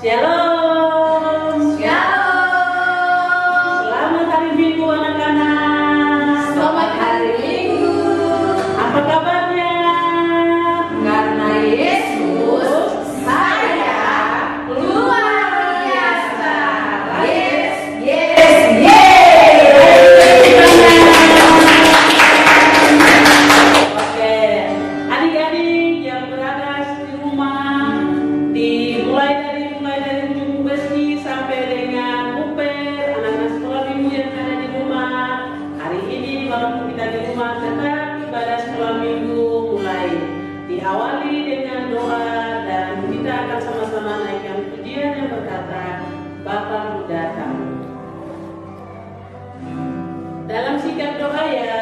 Shalom. Shalom. Selamat hari Minggu anak-anak. Selamat hari Minggu. Apa kabarnya? Karena Yesus, saya luar biasa. Yes, yes, yes. Oke, adik-adik yang berada di rumah, mulai dari ujung besi sampai dengan Uper, anak-anak sekolah minggu yang ada di rumah. Hari ini walaupun kita di rumah tetap ibadah sekolah minggu mulai diawali dengan doa dan kita akan sama-sama naikkan pujian yang berkata Bapamu datang. Dalam sikap doa ya.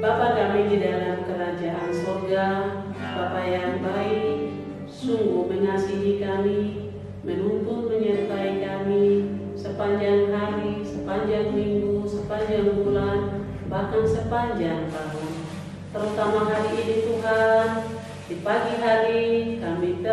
Bapa kami di dalam kerajaan surga, Bapa yang baik, sungguh mengasihi kami, menuntun menyertai kami sepanjang hari, sepanjang minggu, sepanjang bulan, bahkan sepanjang tahun. Terutama hari ini Tuhan, di pagi hari kami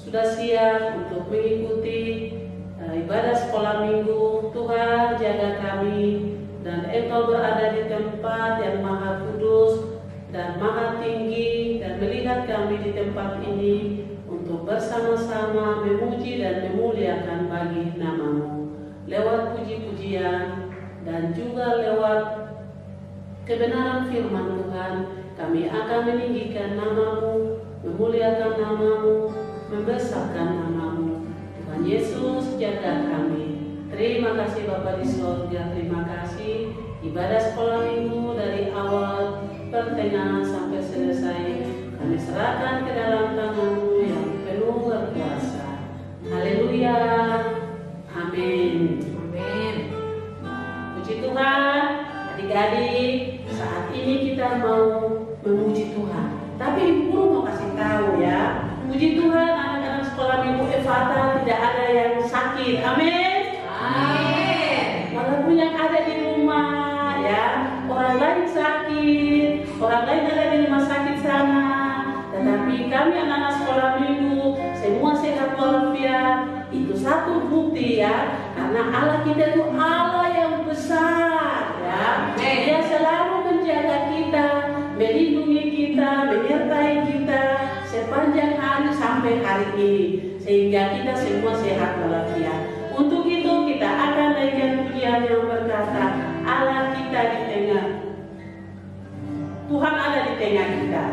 sudah siap untuk mengikuti ibadah sekolah minggu. Tuhan jaga kami, dan Engkau berada di tempat yang maha kudus dan maha tinggi, dan melihat kami di tempat ini untuk bersama-sama memuji dan memuliakan bagi nama-Mu lewat puji-pujian dan juga lewat kebenaran firman Tuhan. Kami akan meninggikan nama-Mu, memuliakan nama-Mu, membesarkan nama-Mu. Tuhan Yesus jaga kami. Terima kasih Bapa di surga, terima kasih ibadah sekolah minggu dari awal, pertengahan sampai selesai kami serahkan ke dalam tangan-Mu yang penuh berkuasa. Haleluya, amin. Amin. Puji Tuhan, adik-adik, saat ini kita mau memuji Tuhan. Tapi Ibu Guru mau kasih tahu ya, puji Tuhan anak-anak sekolah minggu Efata tidak ada yang sakit, amin. Amin. Walaupun yang ada di rumah ya, orang lain sakit, orang lain ada di rumah sakit sana, tetapi kami anak-anak sekolah minggu semua sehat walafiat. Itu satu bukti ya, karena Allah kita itu Allah yang besar ya. Dia selalu menjaga kita, melindungi kita, menyertai kita sepanjang hari sampai hari ini, sehingga kita semua sehat walafiat. Untuk itu kita akan naikkan pujian yang berkata, Allah kita di tengah, Tuhan ada di tengah kita.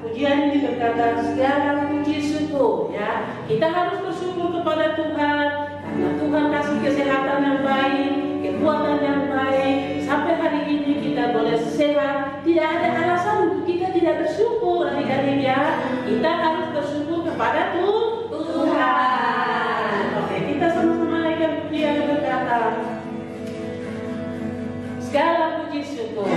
Pujian ini berkata segala puji syukur ya. Kita harus bersyukur kepada Tuhan karena Tuhan kasih kesehatan yang baik, kekuatan yang baik. Sampai hari ini kita boleh sehat. Tidak ada alasan untuk kita tidak bersyukur, adik-adik ya. Kita harus bersyukur kepada Tuhan. Oke, kita sama-sama naikkan pujian yang berkata puji syukur.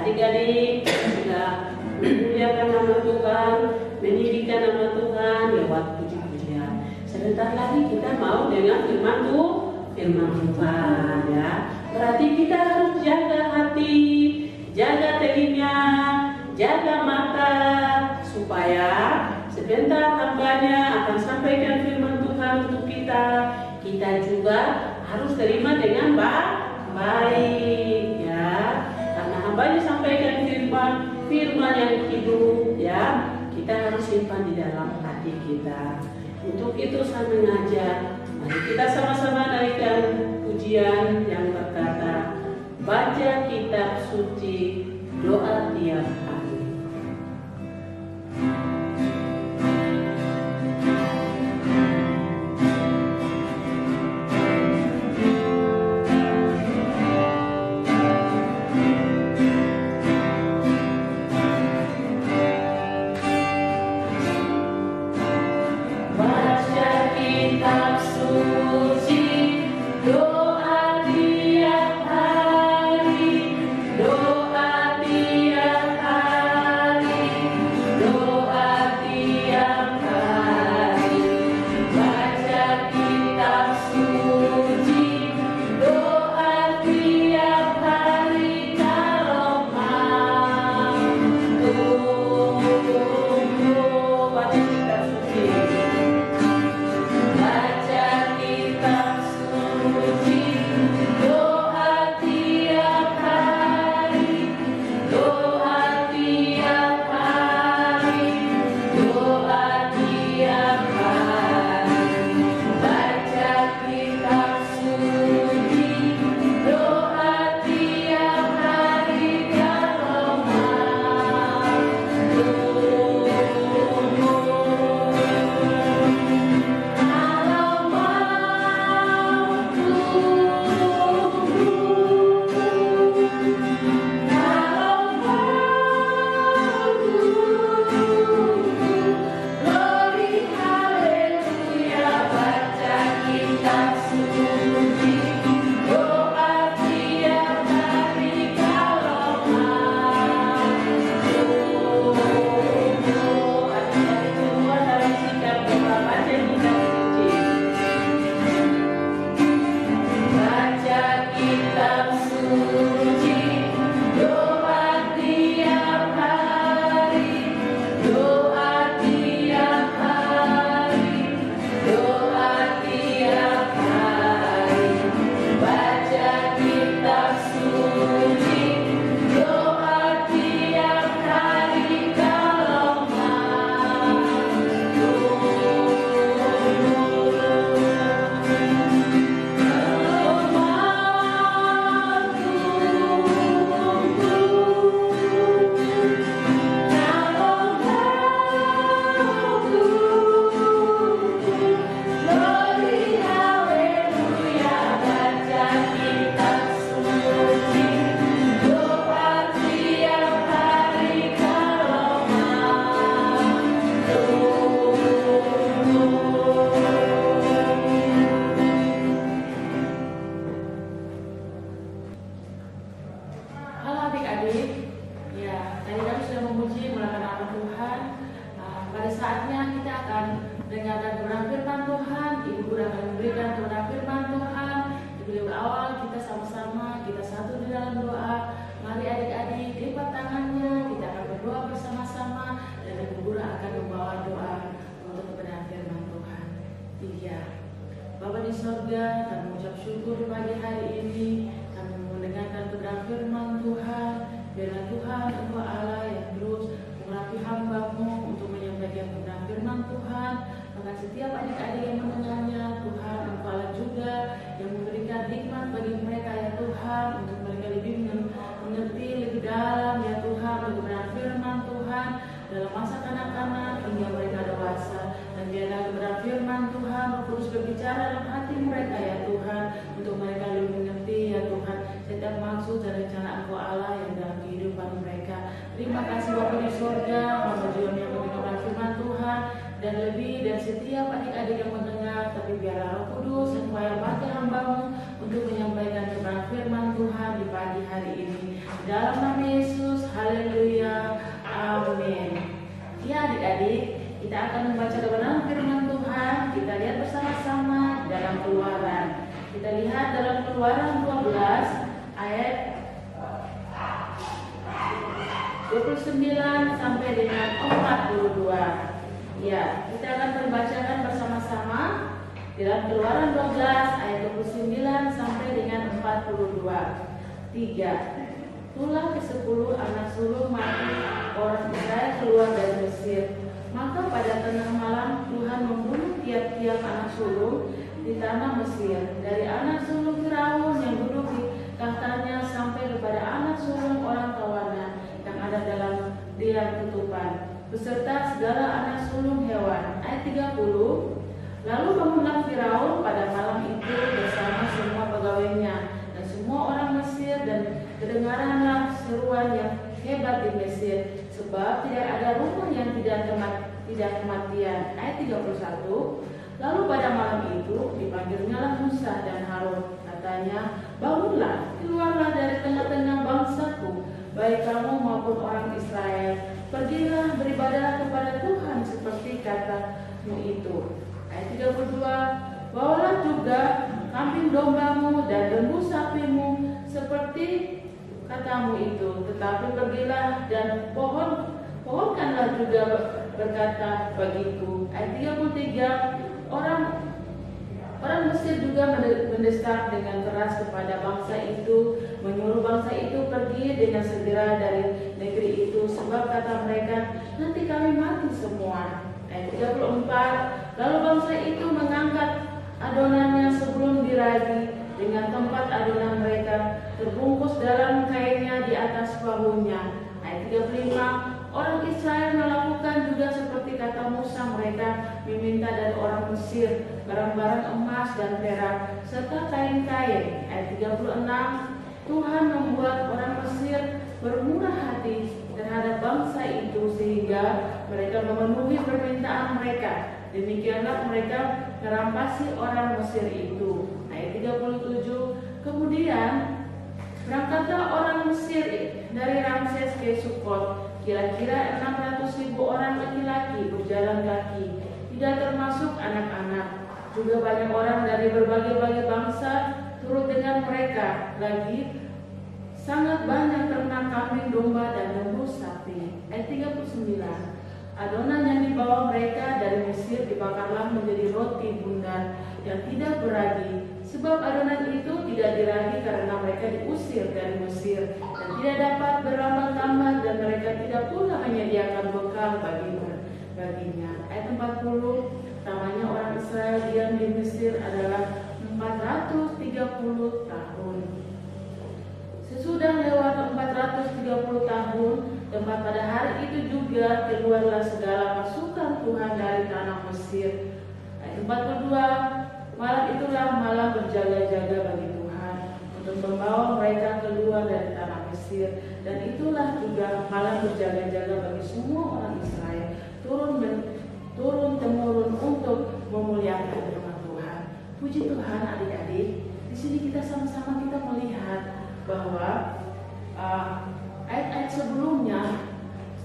Adik-adik sudah memuliakan nama Tuhan, meninggikan nama Tuhan lewat puji-pujian. Sebentar lagi kita mau dengan firman Tuhan ya. Berarti kita harus jaga hati, jaga telinga, jaga mata, supaya sebentar hambanya akan sampaikan firman Tuhan untuk kita. Kita juga harus terima dengan baik ya. Karena hambanya sampaikan firman yang hidup ya, kita harus simpan di dalam hati kita. Untuk itu saya mengajak, mari kita sama-sama naikkan pujian yang berkata, baca kitab suci, doa tiap hari. Doa tiap hari 3. Bapa di sorga, kami mengucap syukur pagi hari ini. Kami mendengarkan kebenaran firman Tuhan. Biarlah Tuhan Engkau Allah yang terus mengurapi hamba-Mu untuk menyampaikan kebenaran firman Tuhan. Maka setiap adik-adik yang mendengarnya, Tuhan Engkau Allah juga yang memberikan hikmat bagi mereka ya Tuhan, untuk mereka lebih mengerti lebih dalam ya Tuhan kebenaran firman Tuhan dalam masa kanak-kanak hingga mereka dewasa. Dan biarlah kebenaran firman Tuhan Roh Kudus berbicara dalam hati mereka ya Tuhan, untuk mereka lebih mengerti ya Tuhan setiap maksud dan rencana Engkau Allah yang dalam kehidupan mereka. Terima kasih Bapa di sorga, hamba juga yang mendengarkan firman Tuhan, dan lebih dan setiap adik-adik yang mendengar, tapi biarlah Roh Kudus Engkau yang pakai hamba-Mu untuk menyampaikan kebenaran firman Tuhan di pagi hari ini. Dalam nama Yesus, haleluya, amin. Ya adik-adik, kita akan membaca kebenaran firman Tuhan. Kita lihat bersama-sama dalam Keluaran. Kita lihat dalam Keluaran 12 ayat 29 sampai dengan 42. Ya, kita akan membacakan bersama-sama dalam Keluaran 12 ayat 29 sampai dengan 42. 3. Tulah ke-10 anak sulung mati orang Israel keluar dari Mesir. Maka pada tengah malam Tuhan membunuh tiap-tiap anak sulung di tanah Mesir, dari anak sulung Firaun yang duduk di tahtanya sampai kepada anak sulung orang tawanan yang ada dalam liang tutupan, beserta segala anak sulung hewan. Ayat 30. Lalu bangunlah Firaun pada malam itu bersama semua pegawainya dan semua orang Mesir, dan kedengaranlah seruan yang hebat di Mesir, sebab tidak ada rumah yang tidak kematian. Ayat 31. Lalu pada malam itu dipanggilnyalah Musa dan Harun, katanya, bangunlah, keluarlah dari tengah-tengah bangsaku, baik kamu maupun orang Israel, pergilah beribadahlah kepada Tuhan seperti katamu itu. Ayat 32. Bawalah juga kambing dombamu dan lembu sapimu seperti katamu itu, tetapi pergilah dan pohonkanlah juga berkata bagiku. Ayat 33. Orang Mesir juga mendesak dengan keras kepada bangsa itu, menyuruh bangsa itu pergi dengan segera dari negeri itu, sebab kata mereka, nanti kami mati semua. Ayat 34. Lalu bangsa itu mengangkat adonannya sebelum diragi, dengan tempat adonan mereka terbungkus dalam kainnya di atas bahunya. Ayat 35. Orang Israel melakukan juga seperti kata Musa, mereka meminta dari orang Mesir barang-barang emas dan perak serta kain-kain. Ayat 36. Tuhan membuat orang Mesir bermurah hati terhadap bangsa itu sehingga mereka memenuhi permintaan mereka. Demikianlah mereka merampasi orang Mesir itu. Ayat 37. Kemudian berangkatlah orang Mesir dari Ramses ke Sukot, kira-kira 600.000 orang laki-laki berjalan kaki, tidak termasuk anak-anak. Juga banyak orang dari berbagai-bagai bangsa turut dengan mereka. Lagi sangat banyak ternak kambing, domba, dan lembu sapi. Ayat 39. Adonan yang dibawa mereka dari Mesir dibakarlah menjadi roti bundar yang tidak beragi, sebab adonan itu tidak diragi karena mereka diusir dari Mesir dan tidak dapat berlambat-lambat, dan mereka tidak pula menyediakan bekal baginya. Ayat 40. Namanya orang Israel diam di Mesir adalah 430 tahun. Sesudah lewat 430 tahun, tempat pada hari itu juga keluarlah segala pasukan Tuhan dari tanah Mesir. Ayat 42. Malam itulah malam berjaga-jaga bagi Tuhan untuk membawa mereka keluar dari tanah Mesir, dan itulah juga malam berjaga-jaga bagi semua orang Israel turun temurun untuk memuliakan nama Tuhan. Puji Tuhan adik-adik, di sini kita sama-sama kita melihat bahwa ayat-ayat sebelumnya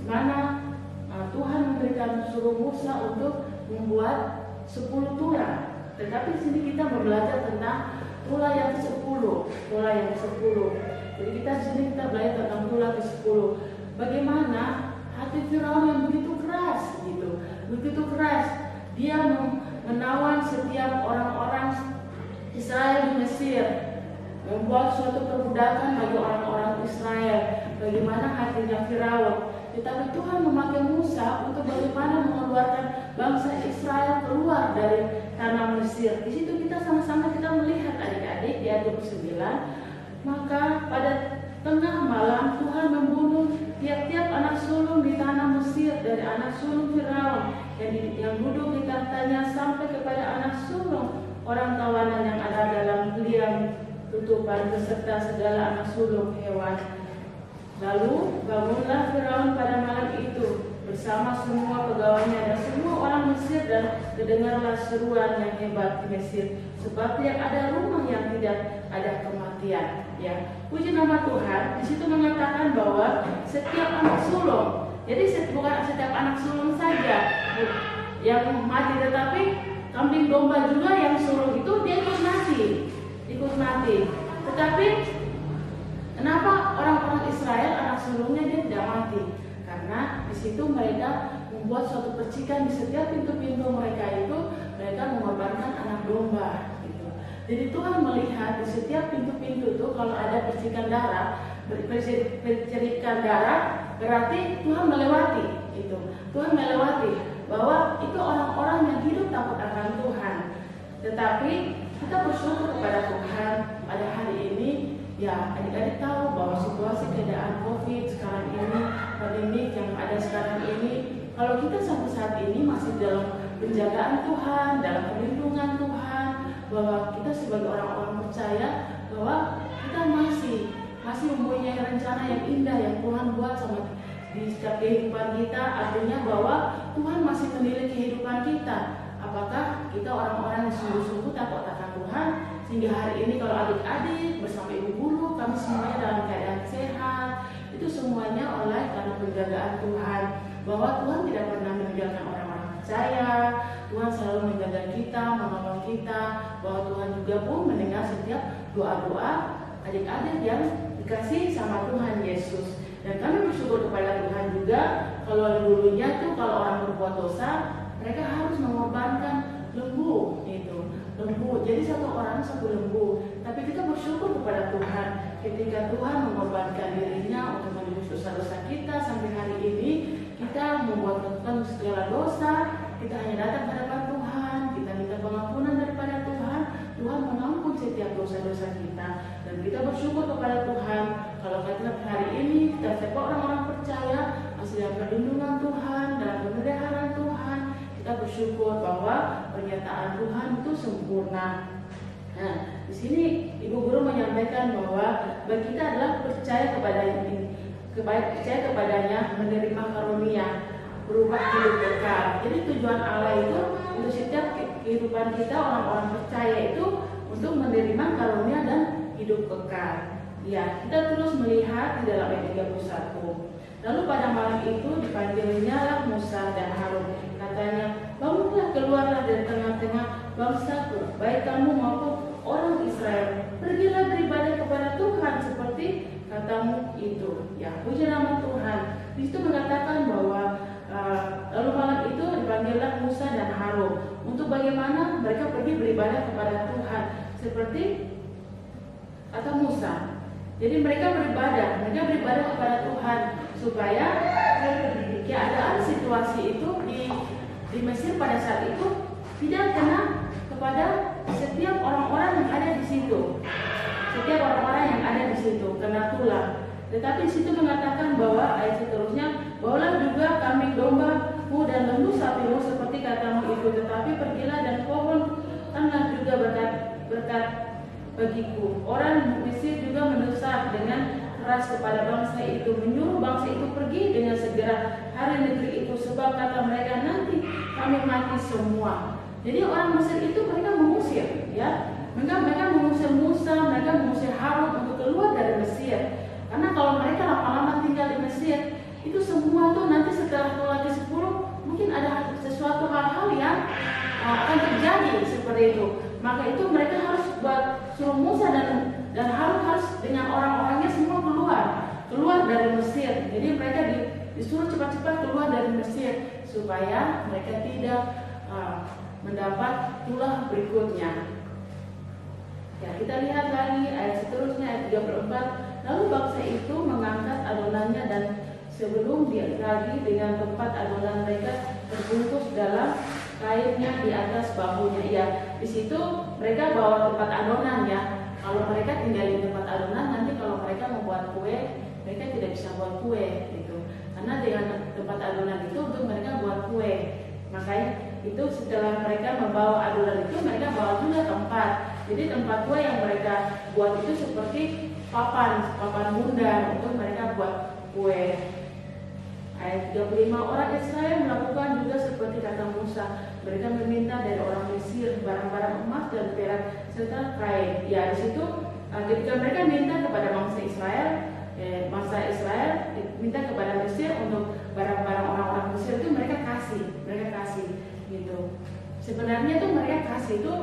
mana Tuhan memberikan suruh Musa untuk membuat 10 tulah. Tetapi di sini kita belajar tentang tulah yang ke-10, tulah yang ke-10. Jadi kita di sini kita belajar tentang tulah ke-10. Bagaimana hati Firaun yang begitu keras gitu. Begitu keras dia menawan setiap orang-orang Israel di Mesir, membuat suatu perbudakan bagi orang-orang Israel, bagaimana hatinya Firaun. Tetapi Tuhan memakai Musa untuk bagaimana mengeluarkan bangsa Israel keluar dari tanah Mesir. Di situ kita sama-sama melihat adik-adik di ayat 29, maka pada tengah malam Tuhan membunuh tiap-tiap anak sulung di tanah Mesir, dari anak sulung Firaun yang duduk di tahtanya sampai kepada anak sulung orang tawanan yang ada dalam liang tutupan beserta segala anak sulung hewan. Lalu bangunlah Firaun pada malam itu bersama semua pegawainya dan semua orang Mesir, dan kedengarlah seruan yang hebat di Mesir, sebab tidak ada rumah yang tidak ada kematian. Ya, puji nama Tuhan. Di situ mengatakan bahwa setiap anak sulung, jadi bukan setiap anak sulung saja yang mati, tetapi kambing domba juga yang sulung itu dia ikut mati. Tetapi kenapa orang-orang Israel anak sulungnya dia tidak mati? Karena di situ mereka membuat suatu percikan di setiap pintu-pintu mereka itu, mereka mengorbankan anak domba. Gitu. Jadi Tuhan melihat di setiap pintu-pintu itu kalau ada percikan darah, berarti Tuhan melewati itu. Tuhan melewati bahwa itu orang-orang yang hidup takut akan Tuhan. Tetapi kita bersyukur kepada Tuhan pada hari ini. Ya, adik-adik tahu bahwa situasi keadaan COVID sekarang ini, pandemi yang ada sekarang ini, kalau kita sampai saat ini masih dalam penjagaan Tuhan, dalam perlindungan Tuhan, bahwa kita sebagai orang-orang percaya bahwa kita masih mempunyai rencana yang indah yang Tuhan buat sama di setiap kehidupan kita. Artinya bahwa Tuhan masih menilai kehidupan kita. Apakah kita orang-orang yang sungguh-sungguh takut akan Tuhan, sehingga hari ini kalau adik-adik bersama ibu guru kami semuanya dalam keadaan sehat, itu semuanya oleh karena penjagaan Tuhan, bahwa Tuhan tidak pernah meninggalkan orang-orang percaya. Tuhan selalu menjaga kita, menolong kita, bahwa Tuhan juga pun mendengar setiap doa-doa adik-adik yang dikasih sama Tuhan Yesus. Dan kami bersyukur kepada Tuhan juga, kalau dulunya tuh kalau orang berbuat dosa, mereka harus mengorbankan lembu itu. Lembu, jadi satu orang satu lembu. Tapi kita bersyukur kepada Tuhan ketika Tuhan mengorbankan dirinya untuk menebus dosa-dosa kita. Sampai hari ini kita membuat segala dosa, kita hanya datang ke hadapan Tuhan, kita minta pengampunan daripada Tuhan. Tuhan mengampuni setiap dosa-dosa kita, dan kita bersyukur kepada Tuhan kalau kita hari ini kita sebagai orang-orang percaya masih dalam perlindungan Tuhan, dalam pemeliharaan Tuhan. Kita bersyukur bahwa pernyataan Tuhan itu sempurna. Nah, di sini Ibu Guru menyampaikan bahwa bagi kita adalah percaya kepadanya, menerima karunia berupa hidup kekal. Jadi tujuan Allah itu untuk setiap kehidupan kita orang-orang percaya itu untuk menerima karunia dan hidup kekal. Ya, kita terus melihat di dalam ayat 31. Lalu pada malam itu dipanggilnya lah Musa dan Harun. Katanya, bangunlah, keluarlah dari tengah-tengah bangsaku, baik kamu maupun orang Israel. Pergilah beribadah kepada Tuhan seperti katamu itu. Ya, puji nama Tuhan. Di situ mengatakan bahwa lalu malam itu dipanggillah Musa dan Harun untuk bagaimana mereka pergi beribadah kepada Tuhan seperti kata Musa. Jadi mereka beribadah kepada Tuhan supaya keadaan situasi itu di Mesir pada saat itu tidak kena kepada setiap orang-orang yang ada di situ. Setiap orang-orang yang ada di situ kena tulah. Tetapi di situ mengatakan bahwa ayat seterusnya, bawalah juga kambing dombamu dan lembu sapimu seperti katamu itu, tetapi pergilah dan pohonkanlah juga berkat bagiku. Orang Mesir juga mendesak dengan keras kepada bangsa itu, menyuruh bangsa itu pergi dengan segera hari negeri itu, sebab kata mereka nanti kami mati semua. Jadi orang Mesir itu mereka mengusir, ya, mereka mengusir Musa, mereka mengusir Harun untuk keluar dari Mesir. Karena kalau mereka lama-lama tinggal di Mesir, itu semua tuh nanti setelah tulah ke-10 mungkin ada sesuatu hal-hal yang akan terjadi seperti itu. Maka itu mereka harus suruh Musa dan Harun harus dengan orang-orangnya semua keluar dari Mesir. Jadi mereka disuruh cepat-cepat keluar dari Mesir supaya mereka tidak mendapat tulah berikutnya. Ya, kita lihat lagi ayat seterusnya, ayat 34. Lalu bangsa itu mengangkat adonannya dan sebelum diragi dengan tempat adonan mereka terbungkus dalam kainnya di atas bahunya. Ya, di situ mereka bawa tempat adonan ya. Kalau mereka tinggal di tempat adonan, nanti kalau mereka membuat kue, mereka tidak bisa buat kue gitu. Karena dengan tempat adonan itu untuk mereka buat kue. Makanya itu setelah mereka membawa adonan itu, mereka bawa juga tempat. Jadi tempat kue yang mereka buat itu seperti papan bundar untuk mereka buat kue. Ayat 35, orang Israel melakukan juga seperti kata Musa. Mereka meminta dari orang Mesir barang-barang emas dan perak serta kain. Ya, di situ ketika mereka minta kepada bangsa Israel minta kepada Mesir untuk barang-barang orang-orang Mesir itu mereka kasih gitu. Sebenarnya tuh mereka kasih itu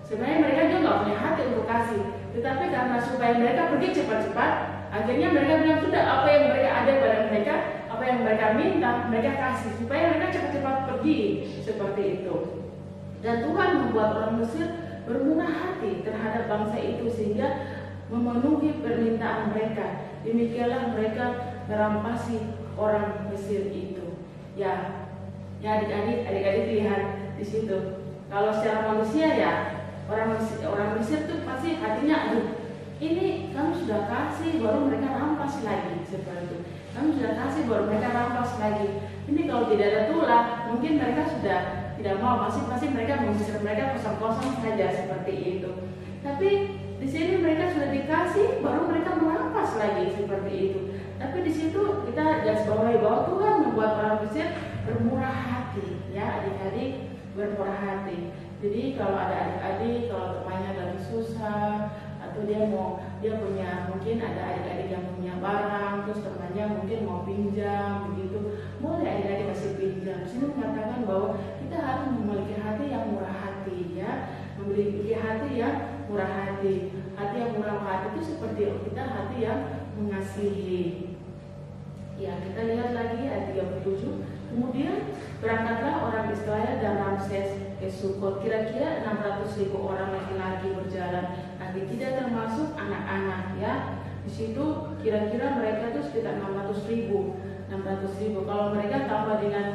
sebenarnya mereka juga nggak punya hati untuk kasih, tetapi karena supaya mereka pergi cepat-cepat, akhirnya mereka bilang sudah apa yang mereka ada pada mereka, apa yang mereka minta, mereka kasih supaya mereka cepat-cepat pergi seperti itu. Dan Tuhan membuat orang Mesir bermurah hati terhadap bangsa itu sehingga memenuhi permintaan mereka. Demikianlah mereka merampasi orang Mesir itu. Ya adik-adik lihat di situ. Kalau secara manusia ya orang Mesir tuh pasti hatinya, aduh, ini kamu sudah kasih baru mereka rampas lagi seperti itu. Kamu sudah kasih baru mereka rampas lagi. Ini kalau tidak ada tulah, mungkin mereka sudah tidak mau, pasti mereka mengusir mereka kosong-kosong saja seperti itu. Tapi di sini mereka sudah dikasih, baru mereka merampas lagi seperti itu. Tapi di situ kita garis bawahi bahwa Tuhan membuat orang Mesir bermurah hati, ya adik-adik, bermurah hati. Jadi kalau ada adik-adik, kalau temannya lagi susah atau dia punya, mungkin ada adik-adik yang punya barang, terus temannya mungkin mau pinjam begitu, boleh adik-adik kasih pinjam. Sini mengatakan bahwa kita harus memiliki hati yang murah hati, ya, memiliki hati yang murah hati. Hati yang murah hati itu seperti kita hati yang mengasihi. Ya, kita lihat lagi ayat 37. Kemudian berangkatlah orang Israel dan Ramses ke Sukot. Kira-kira 600.000 orang laki-laki berjalan, tapi tidak termasuk anak-anak, ya. Di situ kira-kira mereka itu sekitar 600.000. Kalau mereka tambah dengan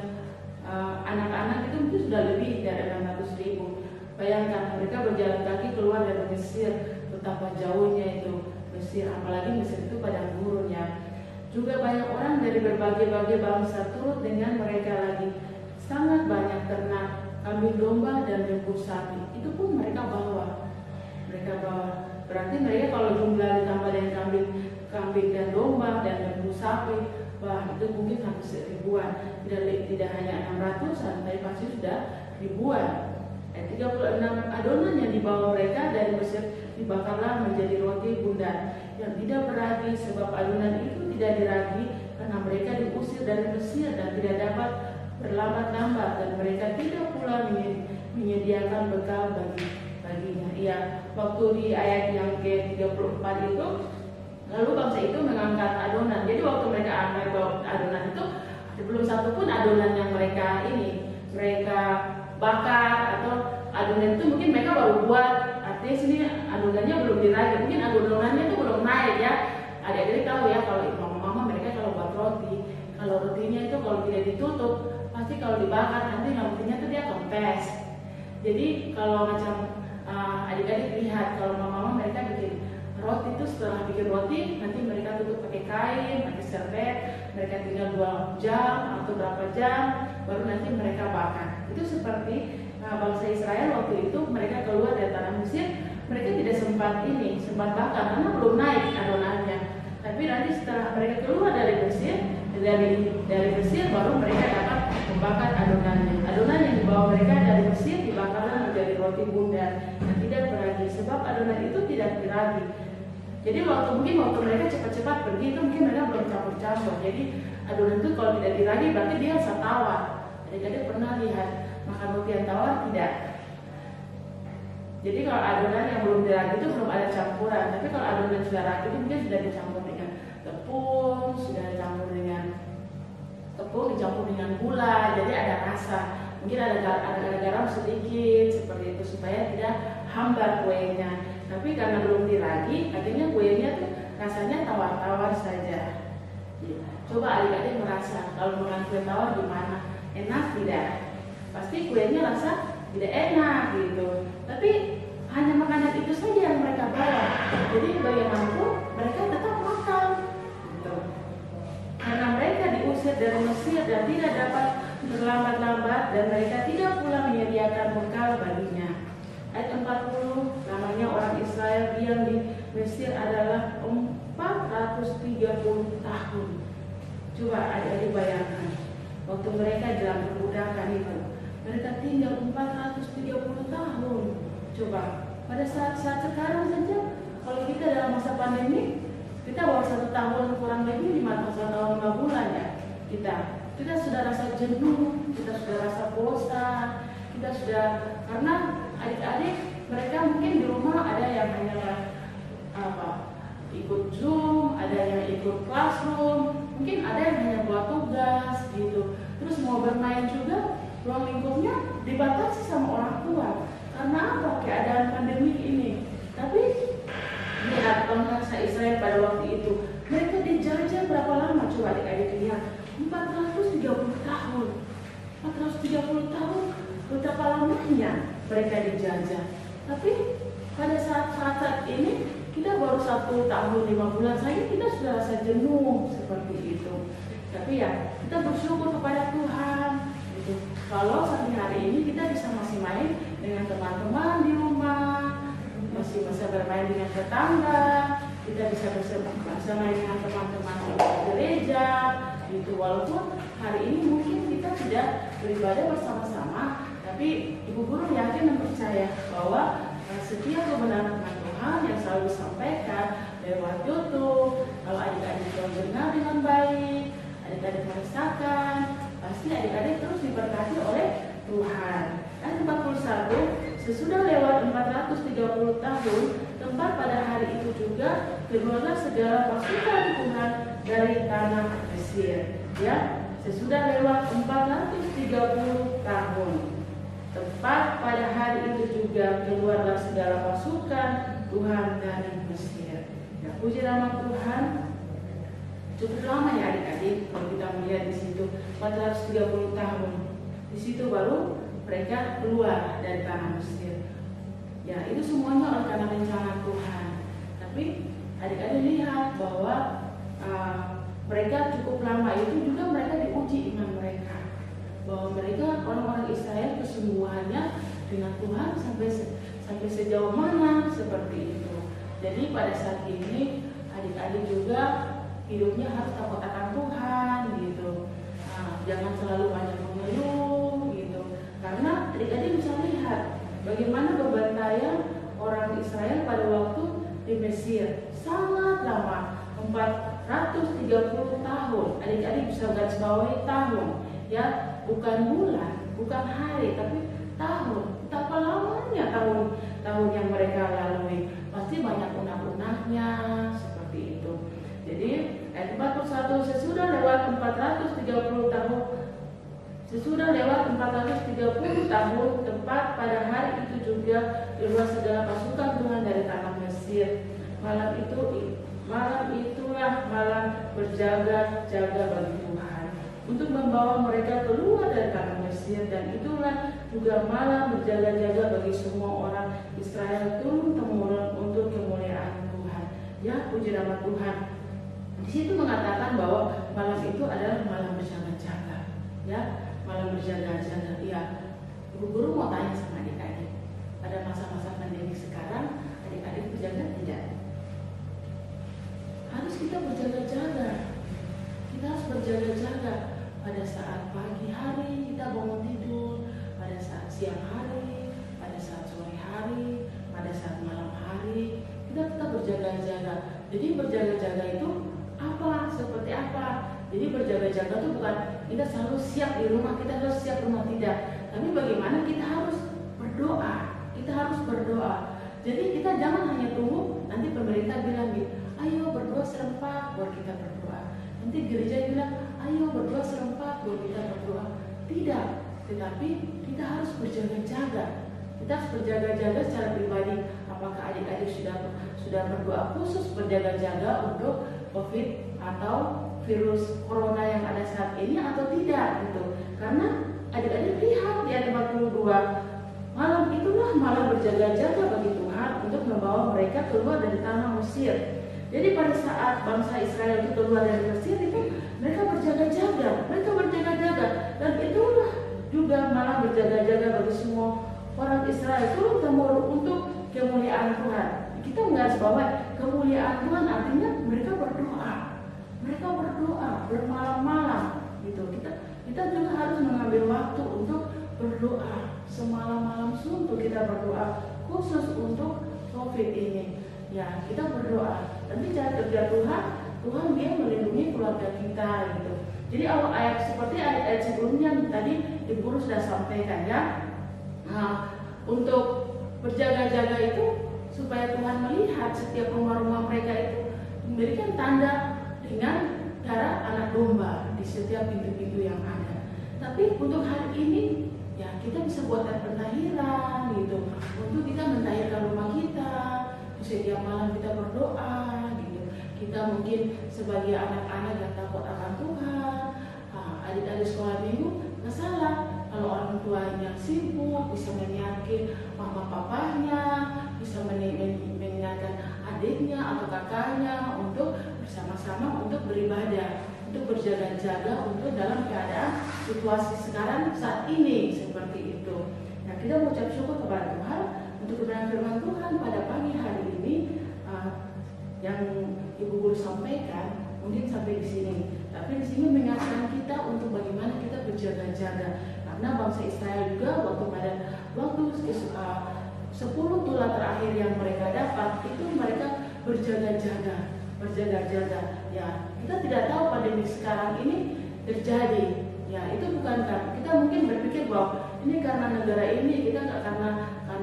anak-anak itu mungkin sudah lebih dari 600.000. Bayangkan mereka berjalan kaki keluar dari Mesir, betapa jauhnya itu Mesir, apalagi Mesir itu padang gurun, ya. Juga banyak orang dari berbagai-bagai bangsa turut dengan mereka lagi. Sangat banyak ternak, kambing domba dan lembu sapi. Itu pun mereka bawa. Berarti mereka kalau jumlah ditambah dengan kambing dan domba dan lembu sapi, wah itu mungkin hampir ribuan. Tidak hanya 600-an, tapi pasti sudah ribuan. 36 adonan yang dibawa mereka dari Mesir dibakarlah menjadi roti bundar yang tidak beragi, sebab adonan itu tidak diragi karena mereka diusir dari Mesir dan tidak dapat berlambat-lambat, dan mereka tidak pula menyediakan bekal baginya. Ya, waktu di ayat yang ke-34 itu, lalu bangsa itu mengangkat adonan. Jadi waktu mereka angkat adonan itu, belum satu pun adonan yang mereka bakar atau adonan itu mungkin mereka baru buat, artinya sini adonannya belum diragi, mungkin adonannya itu belum naik, ya. Adik-adik tahu ya, kalau mama mereka kalau buat roti, kalau rotinya itu kalau tidak ditutup, pasti kalau dibakar nanti rotinya itu dia kempes. Jadi kalau macam adik-adik lihat kalau mama mereka bikin roti itu, setelah bikin roti nanti mereka tutup pakai kain, pakai serbet, mereka tinggal 2 jam atau berapa jam baru nanti mereka bakar. Itu seperti bangsa Israel waktu itu mereka keluar dari tanah Mesir, mereka tidak sempat bakar karena belum naik adonannya. Tapi nanti setelah mereka keluar dari Mesir, dari Mesir baru mereka dapat membakar adonannya. Adonan yang dibawa mereka dari Mesir dibakarlah menjadi roti bundar yang tidak beragi, sebab adonan itu tidak diragi. Jadi waktu mereka cepat-cepat pergi itu mungkin mereka belum campur-campur. Jadi adonan itu kalau tidak diragi berarti dia rasa tawar. Adik-adik pernah lihat makan roti yang tawar? Tidak. Jadi kalau adonan yang belum diragi itu belum ada campuran. Tapi kalau adonan sudah ragi itu mungkin sudah dicampur dengan tepung, dicampur dengan gula, jadi ada rasa. mungkin ada garam sedikit seperti itu supaya tidak hambar kuenya. Tapi karena belum diragi, akhirnya kuenya tuh rasanya tawar-tawar saja. Coba adik-adik merasa kalau makan kue tawar gimana? Enak tidak? Pasti kuenya rasa tidak enak gitu. Tapi hanya makanan itu saja yang mereka bawa. Jadi bagaimanapun mereka tetap makan. Gitu. Karena mereka diusir dari Mesir dan tidak dapat terlambat-lambat dan mereka tidak pula menyediakan bekal baginya. Ayat 40, namanya orang Israel diam di Mesir adalah 430 tahun. Coba adik-adik bayangkan, waktu mereka dalam perbudakan itu, mereka tinggal 430 tahun. Coba, pada saat sekarang saja, kalau kita dalam masa pandemi, kita baru 1 tahun kurang lebih 5 tahun 5 bulan ya. Kita sudah rasa jenuh, kita sudah rasa bosan, kita sudah, karena adik-adik mereka mungkin di rumah ada yang hanya ikut Zoom, ada yang ikut classroom, mungkin ada yang hanya buat tugas gitu. Terus mau bermain juga, ruang lingkupnya dibatasi sama orang tua. Karena apa? Keadaan pandemi ini. Tapi lihat bangsa Israel pada waktu itu, mereka dijajah berapa lama? Coba adik-adik lihat, 430 tahun. 430 tahun, betapa lamanya mereka dijajah. Tapi pada saat ini kita baru 1 tahun 5 bulan saja kita sudah rasa jenuh seperti itu. Tapi ya kita bersyukur kepada Tuhan. Gitu. Kalau sampai hari ini kita bisa masih main dengan teman-teman di rumah, masih bisa bermain dengan tetangga, kita bisa bersama dengan teman-teman di gereja. Gitu. Walaupun hari ini mungkin kita tidak beribadah bersama-sama, tapi Ibu Guru yakin dan percaya bahwa setiap kebenaran Tuhan yang selalu disampaikan lewat YouTube, kalau adik-adik yang benar dengan baik, adik-adik merasakan, pasti adik-adik terus diberkati oleh Tuhan. Ayat 41, sesudah lewat 430 tahun, tempat pada hari itu juga keluarlah segala pasukan Tuhan dari tanah Mesir. Ya, sesudah lewat 430 tahun. Tepat pada hari itu juga keluarlah segala pasukan Tuhan dari Mesir. Ya, puji nama Tuhan. Cukup lama ya adik-adik kalau kita melihat di situ 430 tahun. Di situ baru mereka keluar dari tanah Mesir. Ya, itu semuanya oleh karena rencana Tuhan. Tapi adik-adik lihat bahwa mereka cukup lama itu juga mereka diuji iman mereka. Bahwa mereka orang-orang Israel kesungguhannya dengan Tuhan sampai sejauh mana seperti itu. Jadi pada saat ini adik-adik juga hidupnya harus takut akan Tuhan gitu. Jangan selalu banyak mengeluh gitu. Karena adik-adik bisa lihat bagaimana pembantaian orang Israel pada waktu di Mesir sangat lama, 430 tahun. Adik-adik bisa garis bawahi tahun ya. Bukan bulan, bukan hari, tapi tahun. Betapa lamanya tahun yang mereka lalui. Pasti banyak unak-unaknya seperti itu. Jadi ayat 41, sesudah lewat 430 tahun, tepat pada hari itu juga keluar segala pasukan Tuhan dari tanah Mesir. Malam itulah malam berjaga-jaga bagi Tuhan untuk membawa mereka keluar dari tanah Mesir, dan itulah juga malam berjaga-jaga bagi semua orang Israel turun-temurun untuk kemuliaan Tuhan. Ya, puji nama Tuhan. Di situ mengatakan bahwa malam itu adalah malam berjaga-jaga. Ya, malam berjaga-jaga. Ya, Ibu Guru mau tanya sama adik-adik. Pada masa-masa pandemi sekarang, adik-adik berjaga tidak? Harus kita berjaga-jaga. Kita harus berjaga-jaga. Pada saat pagi hari kita bangun tidur, pada saat siang hari, pada saat sore hari, pada saat malam hari, kita tetap berjaga-jaga. Jadi berjaga-jaga itu apa? Seperti apa? Jadi berjaga-jaga itu bukan kita selalu siap di rumah, kita harus siap rumah, tidak. Tapi bagaimana kita harus berdoa. Kita harus berdoa. Jadi kita jangan hanya tunggu nanti pemerintah bilang gitu, ayo berdoa serempak buat kita berdoa. Nanti gereja bilang, ayo berdoa serempak buat kita berdoa. Tidak, tetapi kita harus berjaga-jaga. Kita harus berjaga-jaga secara pribadi. Apakah adik-adik sudah berdoa khusus berjaga-jaga untuk COVID atau virus corona yang ada saat ini atau tidak gitu? Karena adik-adik lihat di ayat 42, malam itulah malam berjaga-jaga bagi Tuhan untuk membawa mereka keluar dari tanah Mesir. Jadi pada saat bangsa Israel itu keluar dari Mesir itu mereka berjaga-jaga, dan itulah juga malam berjaga-jaga bagi semua orang Israel turun temurun untuk kemuliaan Tuhan. Kita menggarisbawahi kemuliaan Tuhan artinya mereka berdoa bermalam-malam gitu. Kita juga harus mengambil waktu untuk berdoa semalam-malam suntuk. Kita berdoa khusus untuk COVID ini. Ya, kita berdoa. Nanti cara kerja Tuhan dia melindungi keluarga kita gitu. Jadi awal ayat seperti ayat sebelumnya tadi Ibu Guru sudah sampaikan ya. Untuk berjaga-jaga itu supaya Tuhan melihat setiap rumah-rumah mereka itu memberikan tanda dengan darah anak domba di setiap pintu-pintu yang ada. Tapi untuk hari ini ya kita bisa buatkan pentahiran gitu. Untuk kita mentahirkan rumah kita, setiap malam kita berdoa gitu. Kita mungkin sebagai anak-anak yang takut akan Tuhan, adik-adik sekolah minggu, nggak salah kalau orang tua yang sibuk bisa mengingatkan mama papanya, bisa mengingatkan adiknya atau kakaknya untuk bersama-sama untuk beribadah, untuk berjaga-jaga untuk dalam keadaan situasi sekarang saat ini seperti itu. Nah, kita mengucap syukur kepada Tuhan untuk kebenaran firman Tuhan pada pagi hari ini yang Ibu Guru sampaikan mungkin sampai di sini. Tapi di sini mengingatkan kita untuk bagaimana kita berjaga-jaga. Karena bangsa Israel juga waktu 10 tulah terakhir yang mereka dapat itu mereka berjaga-jaga. Ya, kita tidak tahu pandemi sekarang ini terjadi. Ya, itu bukan kita mungkin berpikir bahwa ini karena negara ini, kita nggak karena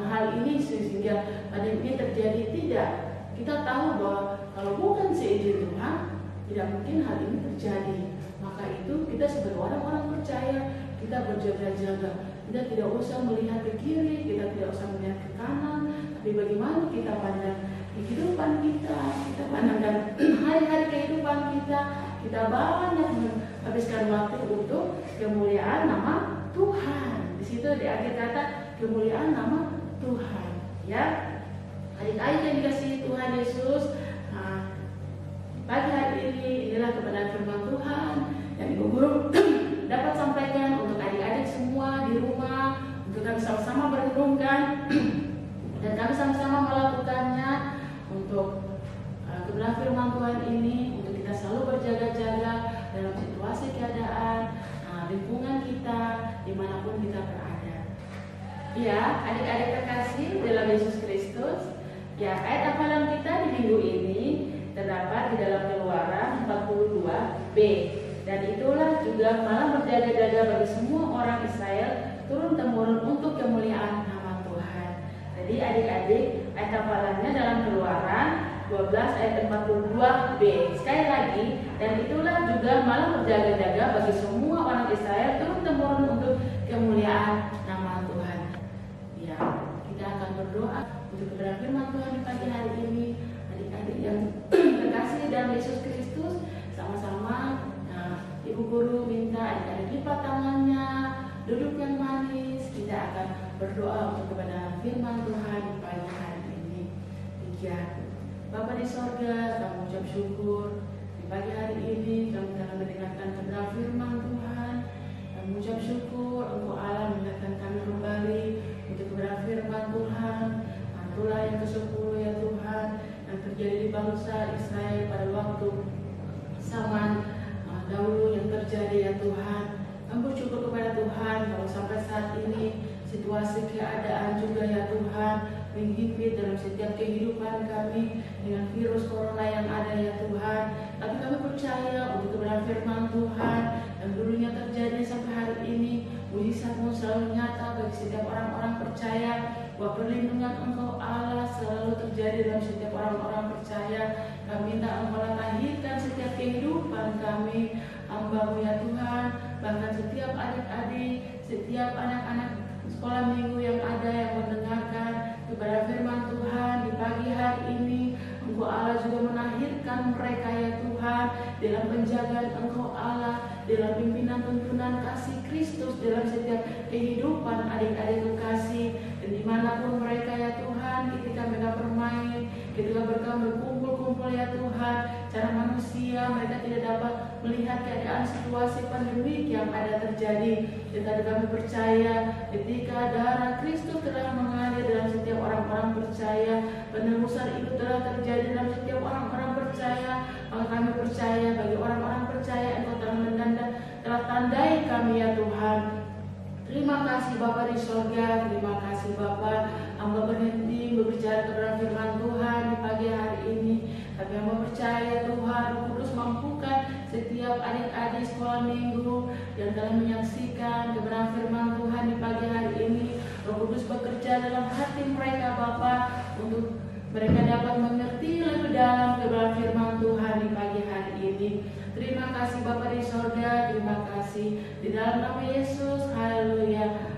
hal ini sehingga pandemi ini terjadi. Tidak. Kita tahu bahwa kalau bukan seizin Tuhan, tidak mungkin hal ini terjadi. Maka itu kita sebagai orang-orang percaya, kita berjaga-jaga. Kita tidak usah melihat ke kiri, kita tidak usah melihat ke kanan, tapi bagaimana kita pandang kehidupan kita pandangkan hari-hari kehidupan kita banyak menghabiskan waktu untuk kemuliaan nama Tuhan. Di situ di akhir kata kemuliaan nama Tuhan. Ya, adik-adik yang dikasihi Tuhan Yesus, pagi hari ini inilah kebenaran firman Tuhan yang Ibu Guru dapat sampaikan untuk adik-adik semua di rumah, untuk kami sama-sama merenungkan dan kami sama-sama melakukannya untuk kebenaran firman Tuhan ini, untuk kita selalu berjaga-jaga dalam situasi keadaan lingkungan kita dimanapun kita berada. Ya, adik-adik terkasih dalam Yesus Kristus, ya ayat hafalan kita di minggu ini terdapat di dalam Keluaran 42b. Dan itulah juga malam berjaga-jaga bagi semua orang Israel turun temurun untuk kemuliaan nama Tuhan. Jadi adik-adik ayat hafalannya dalam Keluaran 12 ayat 42b. Sekali lagi, dan itulah juga malam berjaga-jaga bagi semua orang Israel turun temurun untuk kemuliaan nama Tuhan. Ya, kita akan berdoa untuk kebenaran firman Tuhan di pagi hari ini. Adik-adik yang terkasih dalam Yesus Kristus, sama-sama Ibu Guru minta adik-adik lipat tangannya, duduk yang manis. Kita akan berdoa untuk kebenaran firman Tuhan di pagi hari ini. 3. Bapa di sorga, kami ucap syukur di pagi hari ini kami telah mendengarkan kebenaran firman Tuhan. Kami ucap syukur Engkau Allah mengingatkan kami kembali untuk kebenaran firman Tuhan. Itulah yang ke-10 ya Tuhan yang terjadi di bangsa Israel pada waktu zaman dahulu yang terjadi ya Tuhan. Kami bersyukur kepada Tuhan kalau sampai saat ini situasi keadaan juga ya Tuhan menghimpit dalam setiap kehidupan kami dengan virus corona yang ada ya Tuhan. Tapi kami percaya untuk kebenaran firman Tuhan yang dulunya terjadi sampai hari ini, mujizat-Mu selalu nyata bagi setiap orang-orang percaya, bahwa perlindungan Engkau Allah selalu terjadi dalam setiap orang-orang percaya. Kami minta Engkau lahirkan setiap kehidupan kami, hamba-Mu ya Tuhan. bahkan setiap adik-adik, setiap anak-anak sekolah minggu yang ada yang mendengarkan kepada firman Tuhan di pagi hari ini. Engkau Allah juga menahirkan mereka ya Tuhan dalam penjagaan Engkau Allah, dalam pimpinan tuntunan kasih Kristus dalam setiap kehidupan adik-adik kekasih. Dan dimanapun mereka ya Tuhan, ketika mereka bermain, ketika mereka berkumpul-kumpul ya Tuhan, cara manusia mereka tidak dapat melihat keadaan situasi pandemik yang ada terjadi. Tetapi kami percaya ketika darah Kristus telah mengalir dalam setiap orang-orang percaya, penebusan itu telah terjadi dalam setiap orang-orang percaya, maka kami percaya bagi orang-orang percaya Engkau telah tandai kami ya Tuhan. Terima kasih Bapa di surga, terima kasih Bapa. Hamba berhenti berbicara kepada firman Tuhan di pagi hari ini, tapi hamba percaya Tuhan Roh Kudus mampukan setiap adik-adik sekolah minggu yang telah menyaksikan kebenaran firman Tuhan di pagi hari ini. Roh Kudus bekerja dalam hati mereka Bapa, untuk mereka dapat mengerti lebih dalam kebenaran firman Tuhan di pagi hari ini. Terima kasih Bapa di surga, terima kasih di dalam nama Yesus, haleluya.